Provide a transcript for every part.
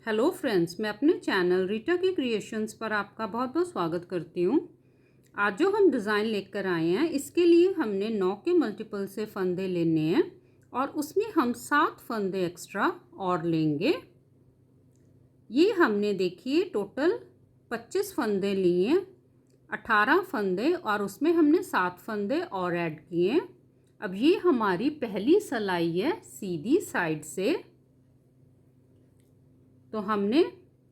Hello friends, मैं अपने channel Rita की क्रिएशंस पर आपका बहुत बहुत स्वागत करती हूँ। आज जो हम डिज़ाइन लेकर आए हैं, इसके लिए हमने 9 के मल्टीपल से फंदे लेने हैं और उसमें हम 7 फंदे एक्स्ट्रा और लेंगे। ये हमने देखिए टोटल 25 फंदे लिए, 18 फंदे और उसमें हमने 7 फंदे और ऐड किए। अब ये हमारी पहली सिलाई है सीधी साइड से, तो हमने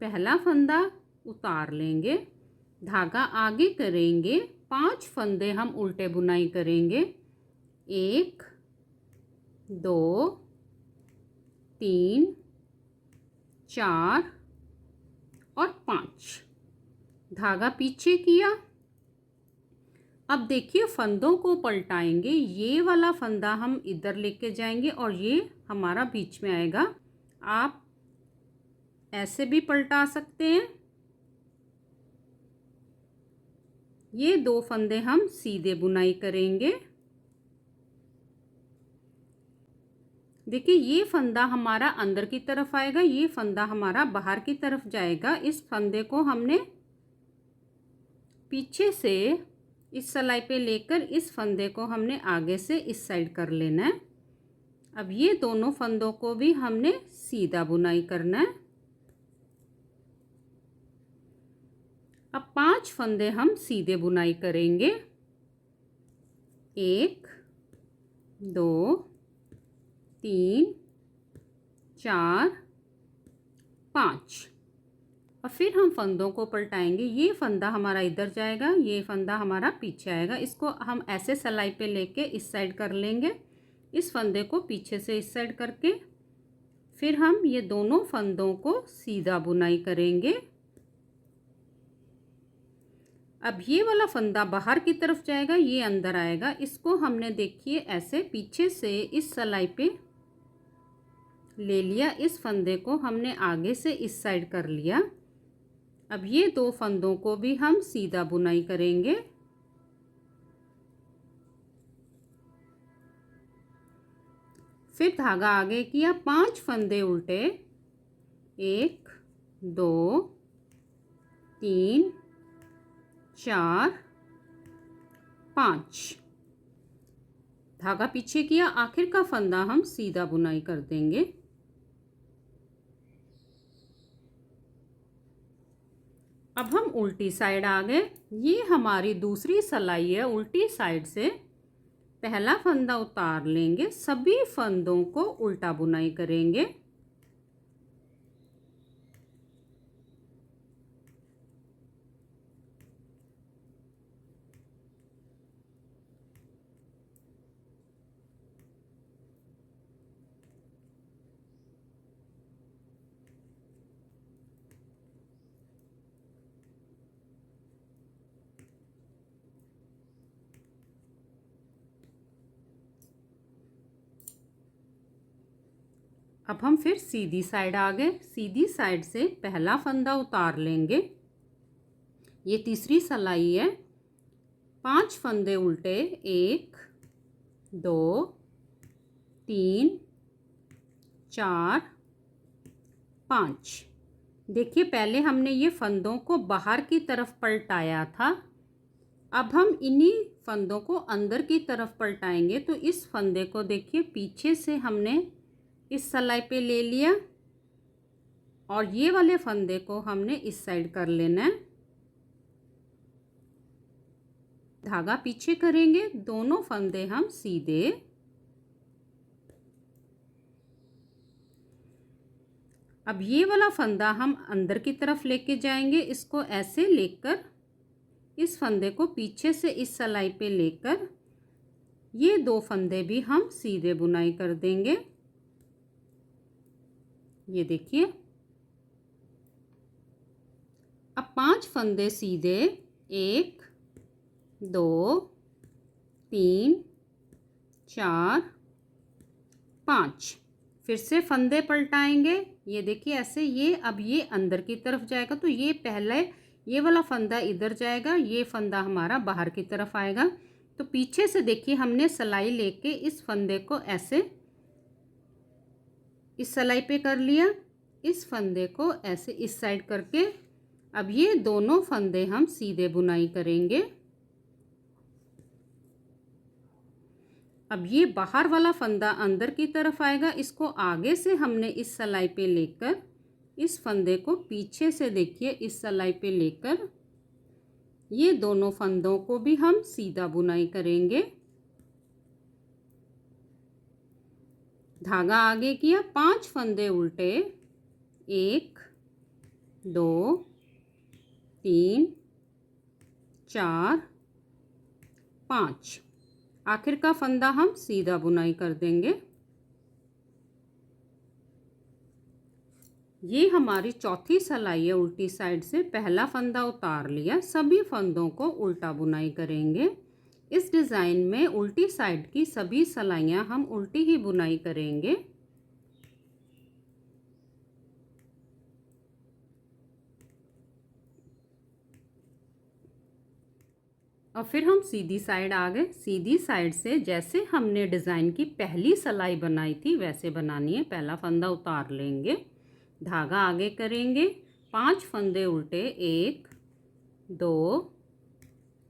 पहला फंदा उतार लेंगे, धागा आगे करेंगे, 5 फंदे हम उल्टे बुनाई करेंगे। 1 2 3 4 और 5, धागा पीछे किया। अब देखिए फंदों को पलटाएंगे, ये वाला फंदा हम इधर लेके जाएंगे और ये हमारा बीच में आएगा। आप ऐसे भी पलटा सकते हैं। ये 2 फंदे हम सीधे बुनाई करेंगे। देखिए ये फंदा हमारा अंदर की तरफ आएगा, ये फंदा हमारा बाहर की तरफ जाएगा। इस फंदे को हमने पीछे से इस सिलाई पे लेकर इस फंदे को हमने आगे से इस साइड कर लेना है। अब ये दोनों फंदों को भी हमने सीधा बुनाई करना है। अब 5 फंदे हम सीधे बुनाई करेंगे। 1 2 3 4 5 और फिर हम फंदों को पलटाएंगे। ये फंदा हमारा इधर जाएगा, ये फंदा हमारा पीछे आएगा। इसको हम ऐसे सिलाई पे लेके इस साइड कर लेंगे, इस फंदे को पीछे से इस साइड करके फिर हम ये दोनों फंदों को सीधा बुनाई करेंगे। अब ये वाला फंदा बाहर की तरफ जाएगा, ये अंदर आएगा। इसको हमने देखिए ऐसे पीछे से इस सिलाई पे ले लिया, इस फंदे को हमने आगे से इस साइड कर लिया। अब ये 2 फंदों को भी हम सीधा बुनाई करेंगे। फिर धागा आगे किया, 5 फंदे उल्टे, 1 2 3 4 5, धागा पीछे किया, आखिर का फंदा हम सीधा बुनाई कर देंगे। अब हम उल्टी साइड आ गए। ये हमारी दूसरी सिलाई है। उल्टी साइड से पहला फंदा उतार लेंगे, सभी फंदों को उल्टा बुनाई करेंगे। अब हम फिर सीधी साइड आ गए। सीधी साइड से पहला फंदा उतार लेंगे, ये तीसरी सिलाई है। 5 फंदे उल्टे, 1 2 3 4 5। देखिए पहले हमने ये फंदों को बाहर की तरफ पलटाया था, अब हम इन्हीं फंदों को अंदर की तरफ पलटाएंगे। तो इस फंदे को देखिए पीछे से हमने इस सिलाई पे ले लिया और ये वाले फंदे को हमने इस साइड कर लेना है। धागा पीछे करेंगे, दोनों फंदे हम सीधे। अब ये वाला फंदा हम अंदर की तरफ लेके जाएंगे, इसको ऐसे लेकर इस फंदे को पीछे से इस सिलाई पे लेकर ये 2 फंदे भी हम सीधे बुनाई कर देंगे। ये देखिए अब 5 फंदे सीधे, 1 2 3 4 5, फिर से फंदे पलटाएंगे। ये देखिए ऐसे, ये अब ये अंदर की तरफ जाएगा, तो ये पहले ये वाला फंदा इधर जाएगा, ये फंदा हमारा बाहर की तरफ आएगा। तो पीछे से देखिए हमने सिलाई लेके इस फंदे को ऐसे इस सिलाई पे कर लिया, इस फंदे को ऐसे इस साइड करके अब ये दोनों फंदे हम सीधे बुनाई करेंगे। अब ये बाहर वाला फंदा अंदर की तरफ आएगा, इसको आगे से हमने इस सिलाई पे लेकर इस फंदे को पीछे से देखिए इस सिलाई पे लेकर ये दोनों फंदों को भी हम सीधा बुनाई करेंगे। धागा आगे किया, 5 फंदे उल्टे, 1 2 3 4 5, आखिर का फंदा हम सीधा बुनाई कर देंगे। ये हमारी चौथी सिलाई है उल्टी साइड से। पहला फंदा उतार लिया, सभी फंदों को उल्टा बुनाई करेंगे। इस डिज़ाइन में उल्टी साइड की सभी सिलाइयाँ हम उल्टी ही बुनाई करेंगे। और फिर हम सीधी साइड आ गए। सीधी साइड से जैसे हमने डिज़ाइन की पहली सिलाई बनाई थी वैसे बनानी है। पहला फंदा उतार लेंगे, धागा आगे करेंगे, 5 फंदे उल्टे, 1 2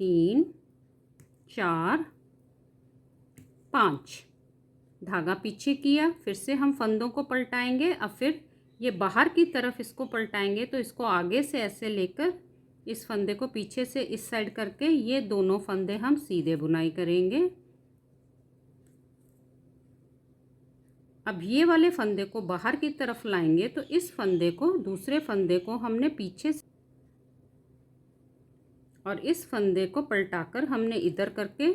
3 4 5, धागा पीछे किया, फिर से हम फंदों को पलटाएंगे। अब फिर ये बाहर की तरफ इसको पलटाएंगे तो इसको आगे से ऐसे लेकर इस फंदे को पीछे से इस साइड करके ये दोनों फंदे हम सीधे बुनाई करेंगे। अब ये वाले फंदे को बाहर की तरफ लाएंगे तो इस फंदे को, दूसरे फंदे को हमने पीछे से और इस फंदे को पलटाकर हमने इधर करके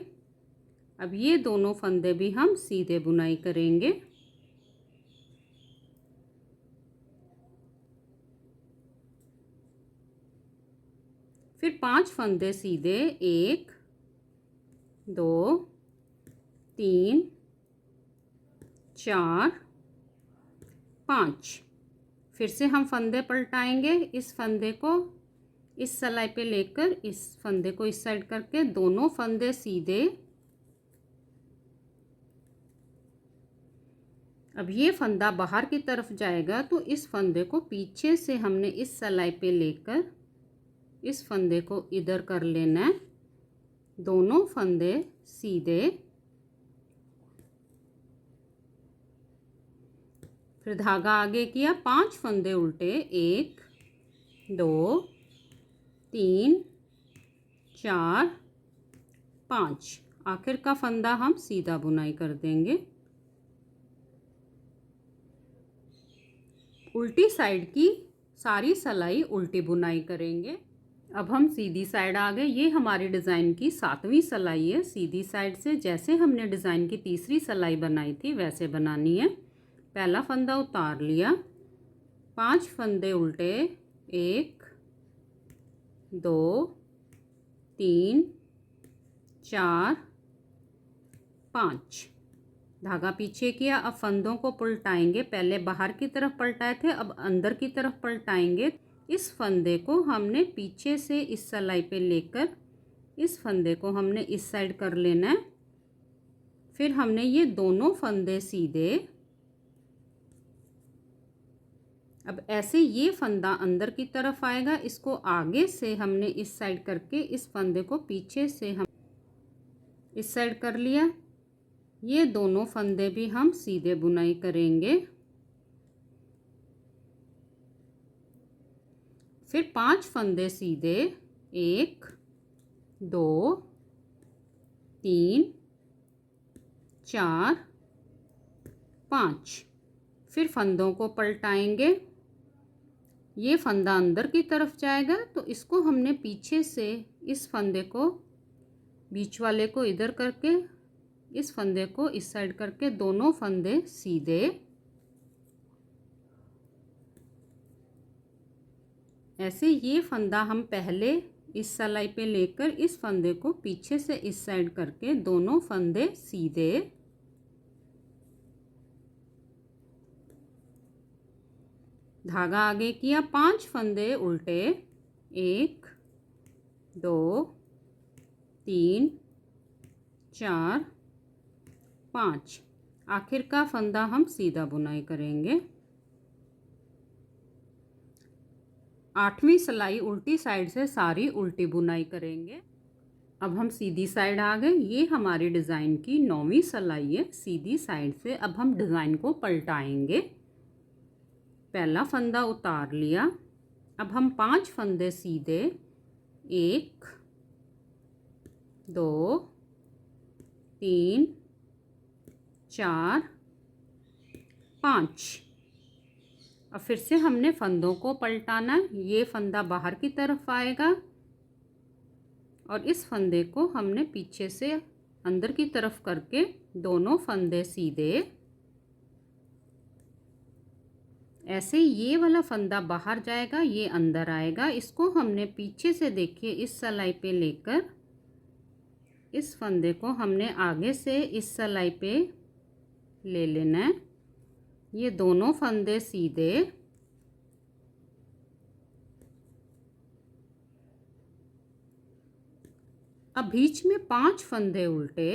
अब ये दोनों फंदे भी हम सीधे बुनाई करेंगे। फिर 5 फंदे सीधे, 1 2 3 4 5, फिर से हम फंदे पलटाएंगे, इस फंदे को इस सिलाई पे लेकर इस फंदे को इस साइड करके दोनों फंदे सीधे। अब ये फंदा बाहर की तरफ जाएगा तो इस फंदे को पीछे से हमने इस सिलाई पे लेकर इस फंदे को इधर कर लेना है, दोनों फंदे सीधे। फिर धागा आगे किया, 5 फंदे उल्टे, 1 2 3 4 5, आखिर का फंदा हम सीधा बुनाई कर देंगे। उल्टी साइड की सारी सिलाई उल्टी बुनाई करेंगे। अब हम सीधी साइड आ गए। ये हमारी डिज़ाइन की 7वीं सिलाई है। सीधी साइड से जैसे हमने डिज़ाइन की तीसरी सिलाई बनाई थी वैसे बनानी है। पहला फंदा उतार लिया, 5 फंदे उल्टे, 1 2 3 4 5, धागा पीछे किया। अब फंदों को पलटाएंगे, पहले बाहर की तरफ पलटाए थे अब अंदर की तरफ पलटाएंगे। इस फंदे को हमने पीछे से इस सिलाई पे लेकर इस फंदे को हमने इस साइड कर लेना है। फिर हमने ये दोनों फंदे सीधे। अब ऐसे ये फंदा अंदर की तरफ आएगा, इसको आगे से हमने इस साइड करके इस फंदे को पीछे से हम इस साइड कर लिया। ये दोनों फंदे भी हम सीधे बुनाई करेंगे। फिर 5 फंदे सीधे, 1 2 3 4 5, फिर फंदों को पलटाएंगे। ये फंदा अंदर की तरफ जाएगा तो इसको हमने पीछे से इस फंदे को, बीच वाले को इधर करके इस फंदे को इस साइड करके दोनों फंदे सीधे। ऐसे ये फंदा हम पहले इस सिलाई पे लेकर इस फंदे को पीछे से इस साइड करके दोनों फंदे सीधे। धागा आगे किया, 5 फंदे उल्टे, 1 2 3 4 5, आखिर का फंदा हम सीधा बुनाई करेंगे। 8वीं सिलाई उल्टी साइड से सारी उल्टी बुनाई करेंगे। अब हम सीधी साइड आ गए। ये हमारी डिज़ाइन की 9वीं सिलाई है। सीधी साइड से अब हम डिज़ाइन को पलटाएंगे। पहला फंदा उतार लिया। अब हम 5 फंदे सीधे 1 2 3 4 5। अब फिर से हमने फंदों को पलटाना है। ये फंदा बाहर की तरफ आएगा और इस फंदे को हमने पीछे से अंदर की तरफ करके दोनों फंदे सीधे, ऐसे ये वाला फंदा बाहर जाएगा, ये अंदर आएगा। इसको हमने पीछे से देखिए इस सिलाई पे लेकर इस फंदे को हमने आगे से इस सिलाई पे ले लेना है। ये दोनों फंदे सीधे, अब बीच में 5 फंदे उल्टे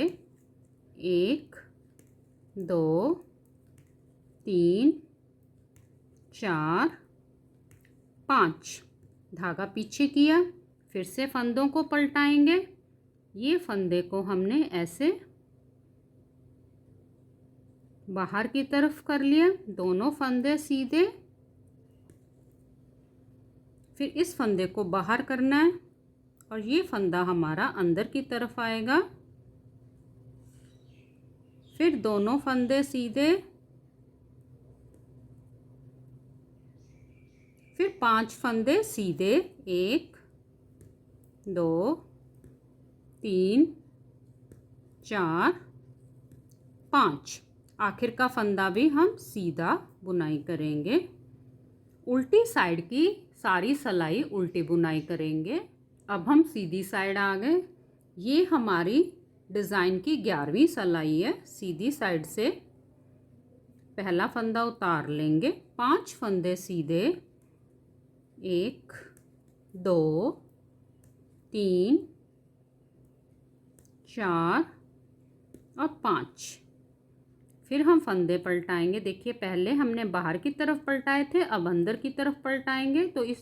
1 2 3 4 5। धागा पीछे किया, फिर से फंदों को पलटाएंगे। ये फंदे को हमने ऐसे बाहर की तरफ कर लिया, दोनों फंदे सीधे। फिर इस फंदे को बाहर करना है और ये फंदा हमारा अंदर की तरफ आएगा। फिर दोनों फंदे सीधे, फिर 5 फंदे सीधे 1 2 3 4 5। आखिर का फंदा भी हम सीधा बुनाई करेंगे। उल्टी साइड की सारी सिलाई उल्टी बुनाई करेंगे। अब हम सीधी साइड आ गए। ये हमारी डिज़ाइन की 11वीं सिलाई है। सीधी साइड से पहला फंदा उतार लेंगे, 5 फंदे सीधे 1 2 3 4 और 5। फिर हम फंदे पलटाएंगे। देखिए पहले हमने बाहर की तरफ पलटाए थे, अब अंदर की तरफ पलटाएंगे। तो इस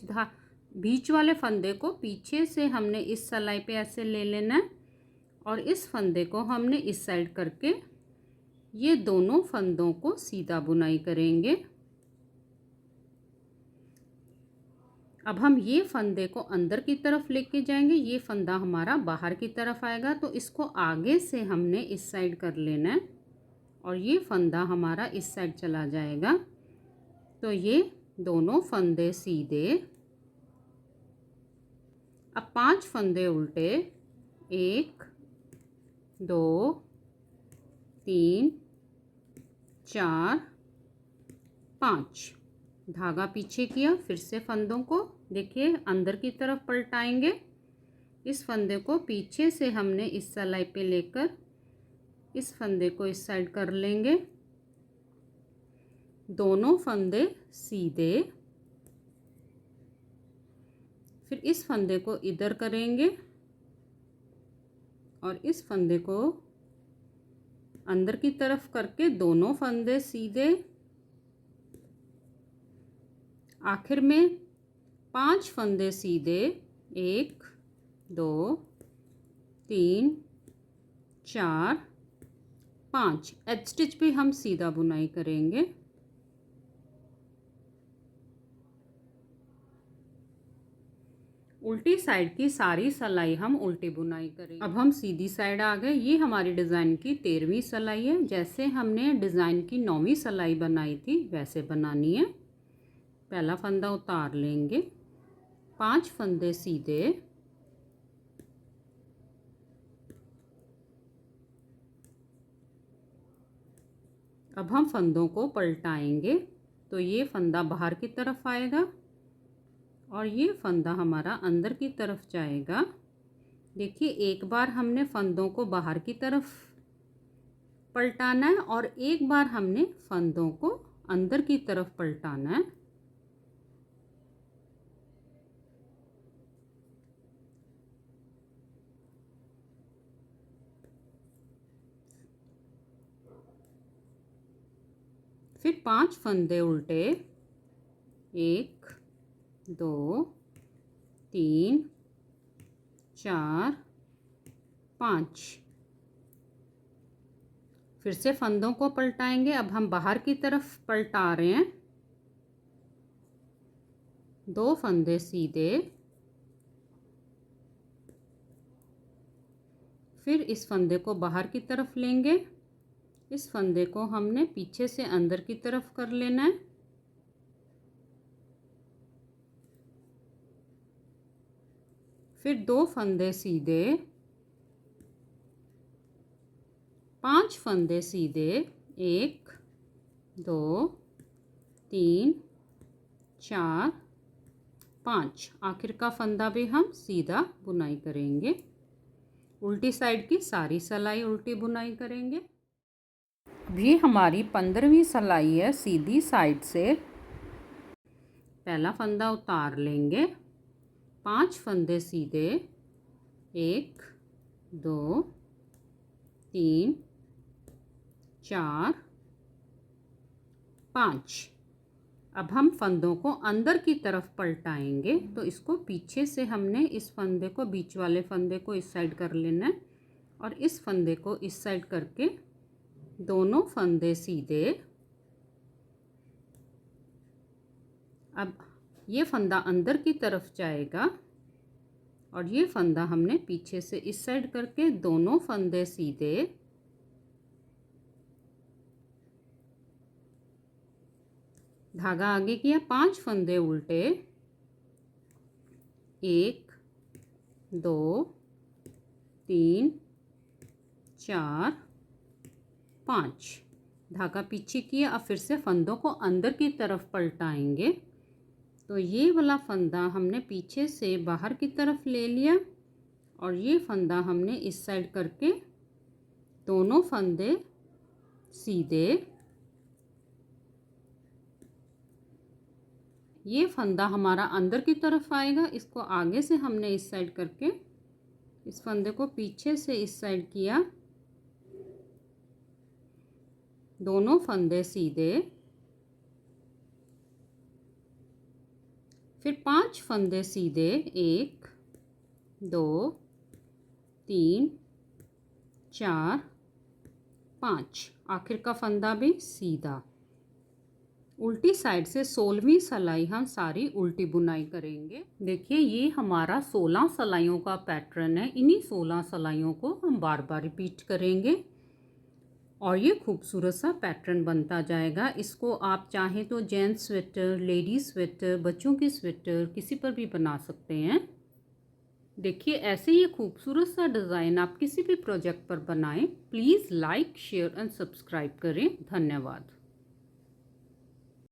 बीच वाले फंदे को पीछे से हमने इस सिलाई पे ऐसे ले लेना है और इस फंदे को हमने इस साइड करके ये दोनों फंदों को सीधा बुनाई करेंगे। अब हम ये फंदे को अंदर की तरफ लेके जाएंगे। ये फंदा हमारा बाहर की तरफ आएगा, तो इसको आगे से हमने इस साइड कर लेना है और ये फंदा हमारा इस साइड चला जाएगा। तो ये दोनों फंदे सीधे, अब 5 फंदे उल्टे 1 2 3 4 5। धागा पीछे किया, फिर से फंदों को देखिए अंदर की तरफ पलटाएंगे। इस फंदे को पीछे से हमने इस सिलाई पे लेकर इस फंदे को इस साइड कर लेंगे। दोनों फंदे सीधे, फिर इस फंदे को इधर करेंगे और इस फंदे को अंदर की तरफ करके दोनों फंदे सीधे। आखिर में 5 फंदे सीधे 1 2 3 4 5। एज स्टिच पे हम सीधा बुनाई करेंगे। उल्टी साइड की सारी सिलाई हम उल्टी बुनाई करेंगे। अब हम सीधी साइड आ गए। ये हमारी डिज़ाइन की 13वीं सिलाई है। जैसे हमने डिज़ाइन की 9वीं सिलाई बनाई थी वैसे बनानी है। पहला फंदा उतार लेंगे, 5 फंदे सीधे, अब हम फंदों को पलटाएंगे। तो ये फंदा बाहर की तरफ आएगा और ये फंदा हमारा अंदर की तरफ जाएगा। देखिए एक बार हमने फंदों को बाहर की तरफ पलटाना है और एक बार हमने फंदों को अंदर की तरफ पलटाना है। फिर 5 फंदे उल्टे 1 2 3 4 5। फिर से फंदों को पलटाएंगे। अब हम बाहर की तरफ पलटा रहे हैं। 2 फंदे सीधे, फिर इस फंदे को बाहर की तरफ लेंगे। इस फंदे को हमने पीछे से अंदर की तरफ कर लेना है। फिर 2 फंदे सीधे, 5 फंदे सीधे, 1 2 3 4 5। आखिर का फंदा भी हम सीधा बुनाई करेंगे। उल्टी साइड की सारी सिलाई उल्टी बुनाई करेंगे। अभी हमारी 15वीं सिलाई है। सीधी साइड से पहला फंदा उतार लेंगे। 5 फंदे सीधे, 1 2 3 4 5। अब हम फंदों को अंदर की तरफ पलटाएंगे। तो इसको पीछे से हमने इस फंदे को, बीच वाले फंदे को इस साइड कर लेना है और इस फंदे को इस साइड करके दोनों फंदे सीधे। अब ये फंदा अंदर की तरफ जाएगा और ये फंदा हमने पीछे से इस साइड करके दोनों फंदे सीधे। धागा आगे किया, 5 फंदे उल्टे, 1 2 3 4 5। धागा पीछे किया। अब फिर से फंदों को अंदर की तरफ पलटाएंगे। तो ये वाला फंदा हमने पीछे से बाहर की तरफ ले लिया और ये फंदा हमने इस साइड करके दोनों फंदे सीधे। ये फंदा हमारा अंदर की तरफ आएगा। इसको आगे से हमने इस साइड करके इस फंदे को पीछे से इस साइड किया, दोनों फंदे सीधे। फिर 5 फंदे सीधे, 1 2 3 4 5। आखिर का फंदा भी सीधा। उल्टी साइड से 16वीं सिलाई हम सारी उल्टी बुनाई करेंगे। देखिए ये हमारा 16 सिलाइयों का पैटर्न है। इन्हीं 16 सिलाइयों को हम बार बार रिपीट करेंगे और ये खूबसूरत सा पैटर्न बनता जाएगा। इसको आप चाहें तो जेंट्स स्वेटर, लेडीज स्वेटर, बच्चों की स्वेटर किसी पर भी बना सकते हैं। देखिए ऐसे ये खूबसूरत सा डिज़ाइन आप किसी भी प्रोजेक्ट पर बनाएं। Please like, share and subscribe करें। धन्यवाद।